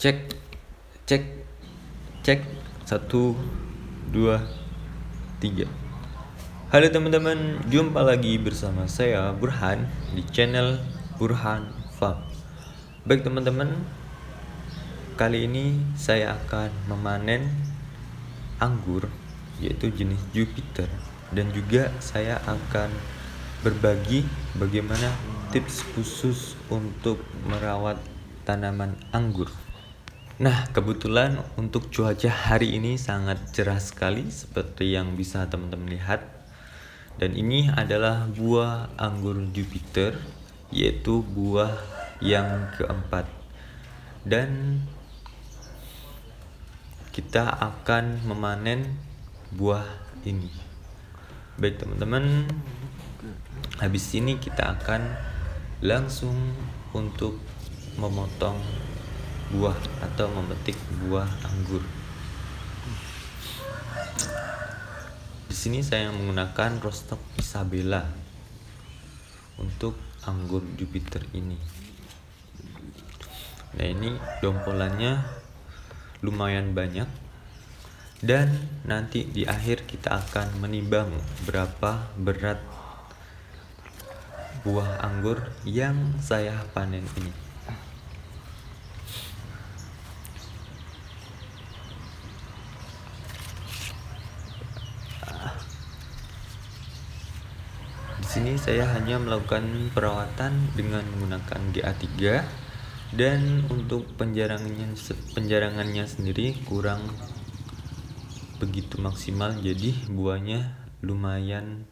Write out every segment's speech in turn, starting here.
Cek, cek, cek. 1, 2, 3. Halo teman-teman, jumpa lagi bersama saya Burhan di channel Burhan Farm. Baik teman-teman, kali ini saya akan memanen anggur, yaitu jenis Jupiter. Dan juga saya akan berbagi bagaimana tips khusus untuk merawat tanaman anggur. Nah, kebetulan untuk cuaca hari ini sangat cerah sekali seperti yang bisa teman-teman lihat. Dan ini adalah buah anggur Jupiter, yaitu buah yang keempat. Dan kita akan memanen buah ini. Baik teman-teman, habis ini kita akan langsung untuk memotong buah atau memetik buah anggur. Di sini saya menggunakan Rostock Isabella untuk anggur Jupiter ini. Nah, ini dompolannya lumayan banyak. Dan nanti di akhir kita akan menimbang berapa berat buah anggur yang saya panen ini. Di sini saya hanya melakukan perawatan dengan menggunakan GA3, dan untuk penjarangannya sendiri kurang begitu maksimal, jadi buahnya lumayan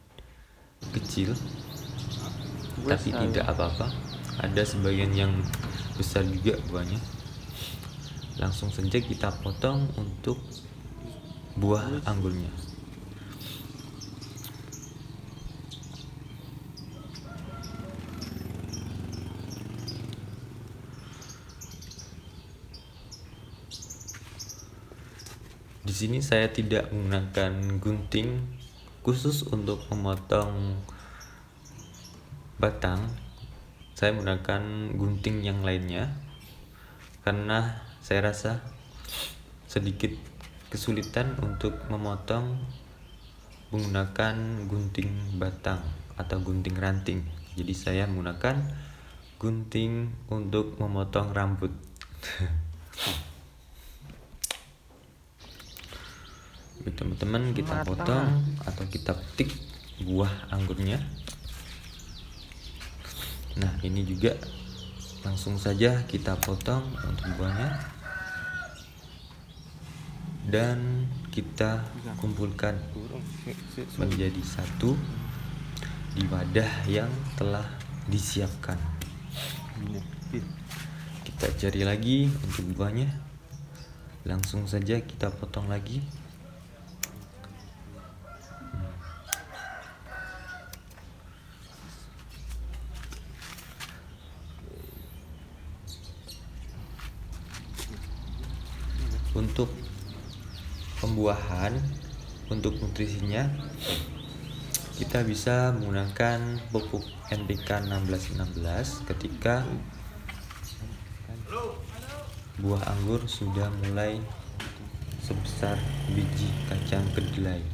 kecil, tapi tidak apa-apa. Ada sebagian yang besar juga buahnya. Langsung saja kita potong untuk buah anggurnya. Di sini saya tidak menggunakan gunting khusus untuk memotong batang. Saya menggunakan gunting yang lainnya karena saya rasa sedikit kesulitan untuk memotong menggunakan gunting batang atau gunting ranting. Jadi saya menggunakan gunting untuk memotong rambut. Teman-teman, kita potong atau kita petik buah anggurnya. Nah, ini juga langsung saja kita potong untuk buahnya, dan kita kumpulkan menjadi satu di wadah yang telah disiapkan. Kita cari lagi untuk buahnya, langsung saja kita potong lagi. Untuk pembuahan, untuk nutrisinya kita bisa menggunakan pupuk NPK 1616 ketika buah anggur sudah mulai sebesar biji kacang kedelai.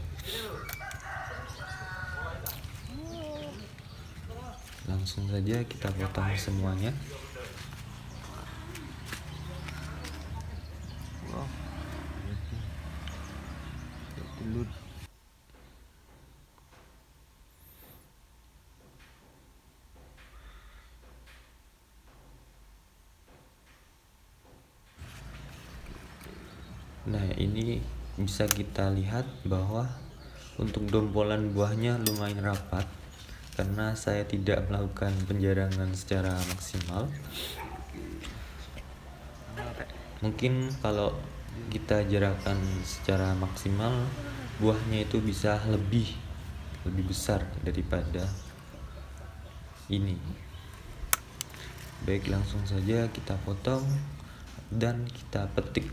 Langsung saja kita potong semuanya. Nah, ini bisa kita lihat bahwa untuk dompolan buahnya lumayan rapat karena saya tidak melakukan penjarangan secara maksimal. Mungkin kalau kita jarakan secara maksimal, buahnya itu bisa lebih besar daripada ini. Baik, langsung saja kita potong dan kita petik.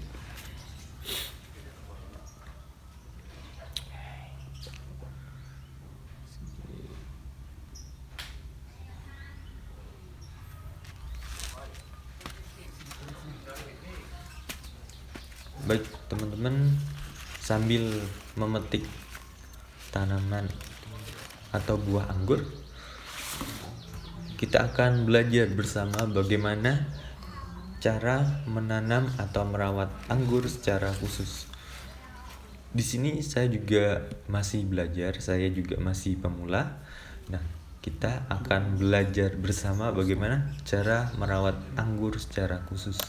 Baik teman-teman, sambil memetik tanaman atau buah anggur, kita akan belajar bersama bagaimana cara menanam atau merawat anggur secara khusus. Di sini saya juga masih belajar, saya juga masih pemula. Nah, kita akan belajar bersama bagaimana cara merawat anggur secara khusus.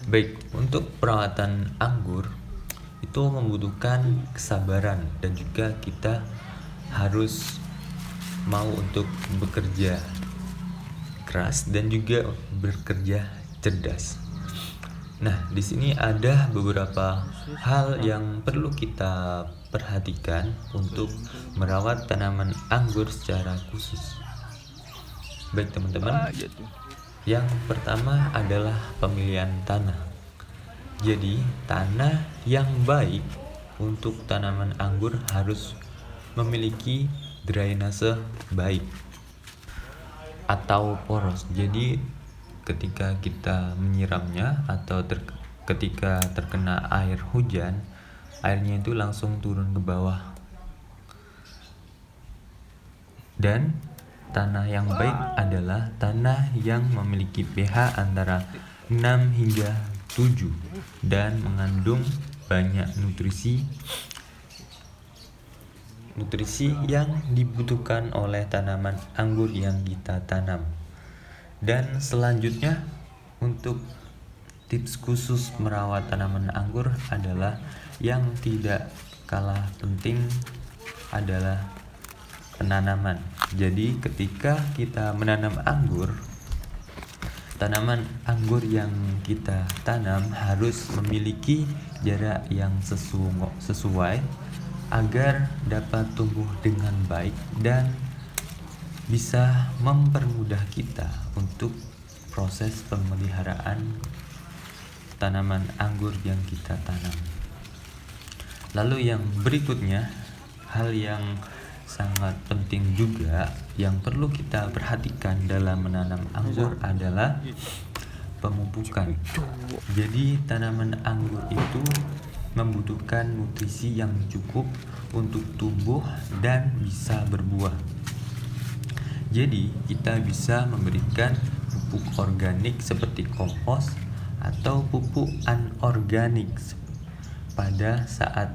Baik, untuk perawatan anggur itu membutuhkan kesabaran dan juga kita harus mau untuk bekerja keras dan juga bekerja cerdas. Nah, di sini ada beberapa hal yang perlu kita perhatikan untuk merawat tanaman anggur secara khusus. Baik teman-teman, yang pertama adalah pemilihan tanah. Jadi, tanah yang baik untuk tanaman anggur harus memiliki drainase baik atau poros. Jadi, ketika kita menyiramnya atau ketika terkena air hujan, airnya itu langsung turun ke bawah. Dan tanah yang baik adalah tanah yang memiliki pH antara 6 hingga 7 dan mengandung banyak nutrisi yang dibutuhkan oleh tanaman anggur yang kita tanam. Dan selanjutnya, untuk tips khusus merawat tanaman anggur adalah yang tidak kalah penting adalah penanaman. Jadi ketika kita menanam anggur, tanaman anggur yang kita tanam harus memiliki jarak yang sesuai agar dapat tumbuh dengan baik dan bisa mempermudah kita untuk proses pemeliharaan tanaman anggur yang kita tanam. Lalu yang berikutnya, hal yang sangat penting juga yang perlu kita perhatikan dalam menanam anggur adalah pemupukan. Jadi tanaman anggur itu membutuhkan nutrisi yang cukup untuk tumbuh dan bisa berbuah. Jadi kita bisa memberikan pupuk organik seperti kompos atau pupuk anorganik pada saat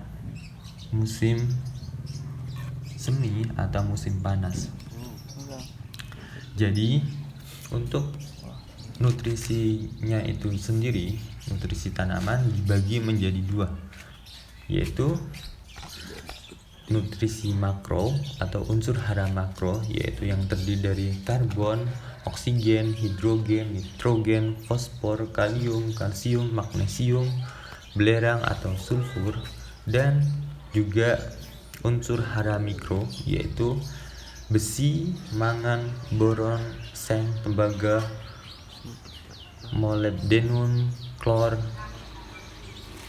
musim semi atau musim panas. Jadi untuk nutrisinya itu sendiri, nutrisi tanaman dibagi menjadi dua, yaitu nutrisi makro atau unsur hara makro, yaitu yang terdiri dari karbon, oksigen, hidrogen, nitrogen, fosfor, kalium, kalsium, magnesium, belerang atau sulfur, dan juga unsur hara mikro yaitu besi, mangan, boron, seng, tembaga, molybdenum, klor,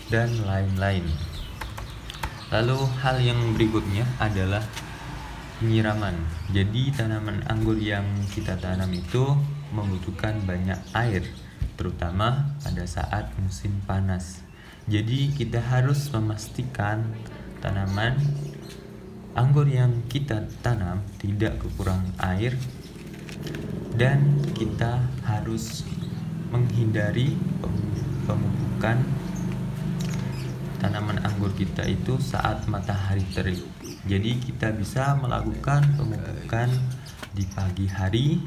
dan lain-lain. Lalu hal yang berikutnya adalah penyiraman. Jadi tanaman anggur yang kita tanam itu membutuhkan banyak air, terutama pada saat musim panas. Jadi kita harus memastikan tanaman anggur yang kita tanam tidak kekurangan air, dan kita harus menghindari pemupukan tanaman anggur kita itu saat matahari terik. Jadi kita bisa melakukan pemupukan di pagi hari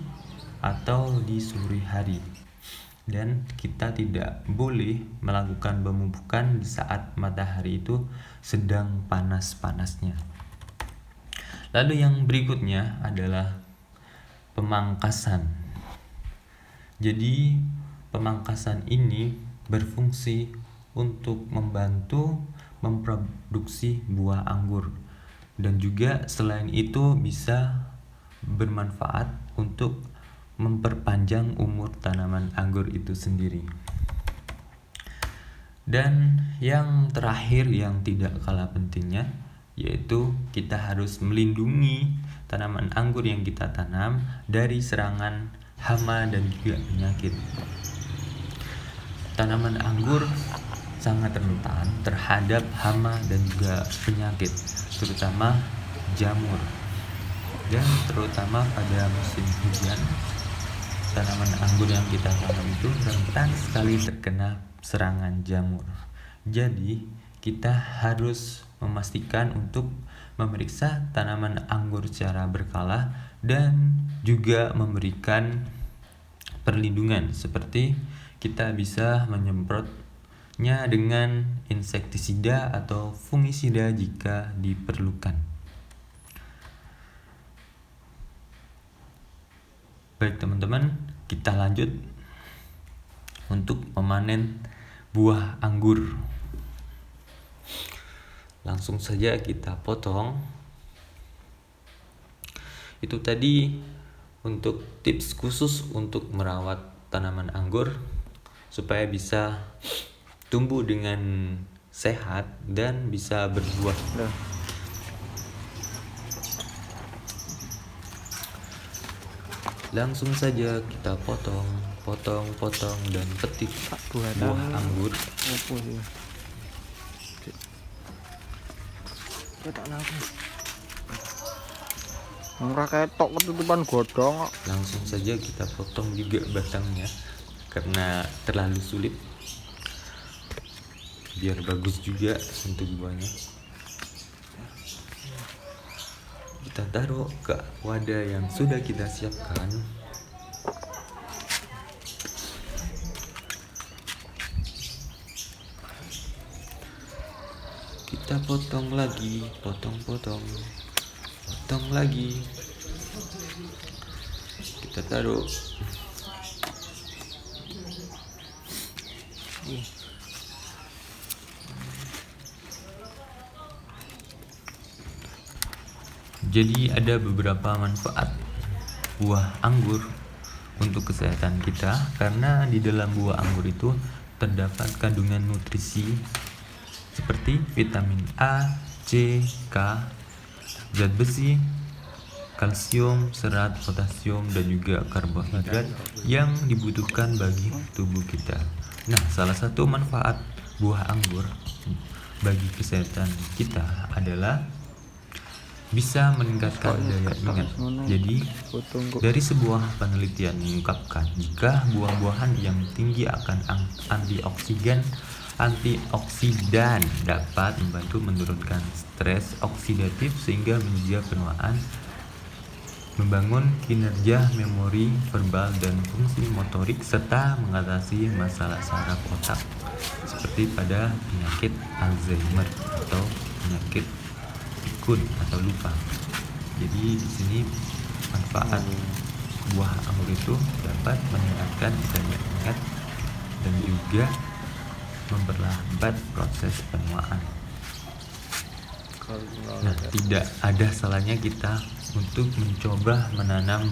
atau di sore hari, dan kita tidak boleh melakukan pemupukan di saat matahari itu sedang panas-panasnya. Lalu yang berikutnya adalah pemangkasan. Jadi pemangkasan ini berfungsi untuk membantu memproduksi buah anggur, dan juga selain itu bisa bermanfaat untuk memperpanjang umur tanaman anggur itu sendiri. Dan yang terakhir yang tidak kalah pentingnya, yaitu kita harus melindungi tanaman anggur yang kita tanam dari serangan hama dan juga penyakit. Tanaman anggur sangat rentan terhadap hama dan juga penyakit, terutama jamur. Dan terutama pada musim hujan, tanaman anggur yang kita tanam itu rentan sekali terkena serangan jamur. Jadi kita harus memastikan untuk memeriksa tanaman anggur secara berkala dan juga memberikan perlindungan, seperti kita bisa menyemprotnya dengan insektisida atau fungisida jika diperlukan. Baik teman-teman, kita lanjut untuk memanen buah anggur. Langsung saja kita potong. Itu tadi untuk tips khusus untuk merawat tanaman anggur supaya bisa tumbuh dengan sehat dan bisa berbuah. Langsung saja kita potong dan petik buah anggur. Ora ketok ketutupan godhong kok. Langsung saja kita potong juga batangnya karena terlalu sulit. Biar bagus juga untuk buahnya. Kita taruh ke wadah yang sudah kita siapkan. Kita potong lagi, potong lagi. Kita taruh. Jadi ada beberapa manfaat buah anggur untuk kesehatan kita, karena di dalam buah anggur itu terdapat kandungan nutrisi seperti vitamin A, C, K, zat besi, kalsium, serat, potasium, dan juga karbohidrat yang dibutuhkan bagi tubuh kita. Nah, salah satu manfaat buah anggur bagi kesehatan kita adalah bisa meningkatkan daya ingat. Jadi, dari sebuah penelitian mengungkapkan jika buah-buahan yang tinggi akan antioksidan dapat membantu menurunkan stres oksidatif sehingga menjaga penuaan, membangun kinerja memori verbal dan fungsi motorik, serta mengatasi masalah saraf otak seperti pada penyakit Alzheimer atau penyakit pikun atau lupa. Jadi di sini manfaat buah anggur itu dapat meningkatkan daya ingat dan juga memperlambat proses penuaan. Nah, tidak ada salahnya kita untuk mencoba menanam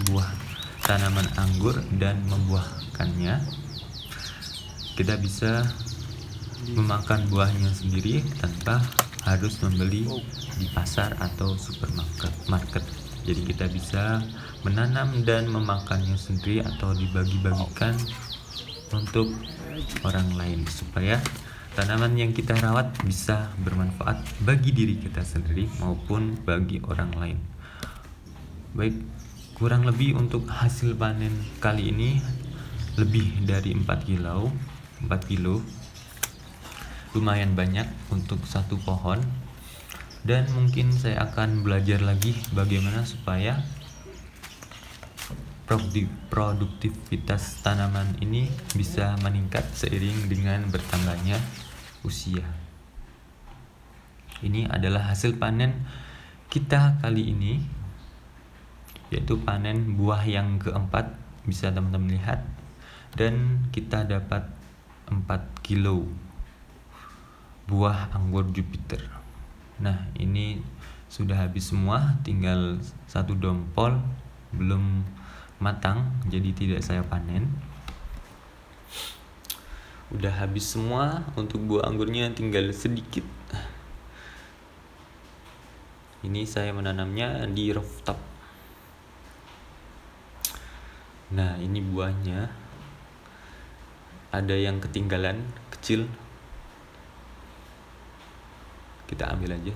tanaman anggur dan membuahkannya. Kita bisa memakan buahnya sendiri tanpa harus membeli di pasar atau supermarket. Jadi kita bisa menanam dan memakannya sendiri atau dibagi-bagikan untuk orang lain supaya tanaman yang kita rawat bisa bermanfaat bagi diri kita sendiri maupun bagi orang lain. Baik, kurang lebih untuk hasil panen kali ini lebih dari 4 kilo. Lumayan banyak untuk satu pohon. Dan mungkin saya akan belajar lagi bagaimana supaya produktivitas tanaman ini bisa meningkat seiring dengan bertambahnya usia. Ini adalah hasil panen kita kali ini, yaitu panen buah yang keempat, bisa teman-teman lihat, dan kita dapat 4 kilo buah anggur Jupiter. Nah, ini sudah habis semua, tinggal satu dompol belum matang, jadi tidak saya panen. Udah habis semua, untuk buah anggurnya tinggal sedikit. Ini saya menanamnya di rooftop. Nah, ini buahnya. Ada yang ketinggalan kecil. kita ambil aja.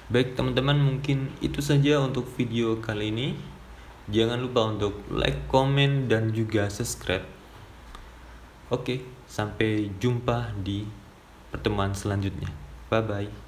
Baik teman-teman, mungkin itu saja untuk video kali ini. Jangan lupa untuk like, komen, dan juga subscribe. Oke, sampai jumpa di pertemuan selanjutnya. Bye bye.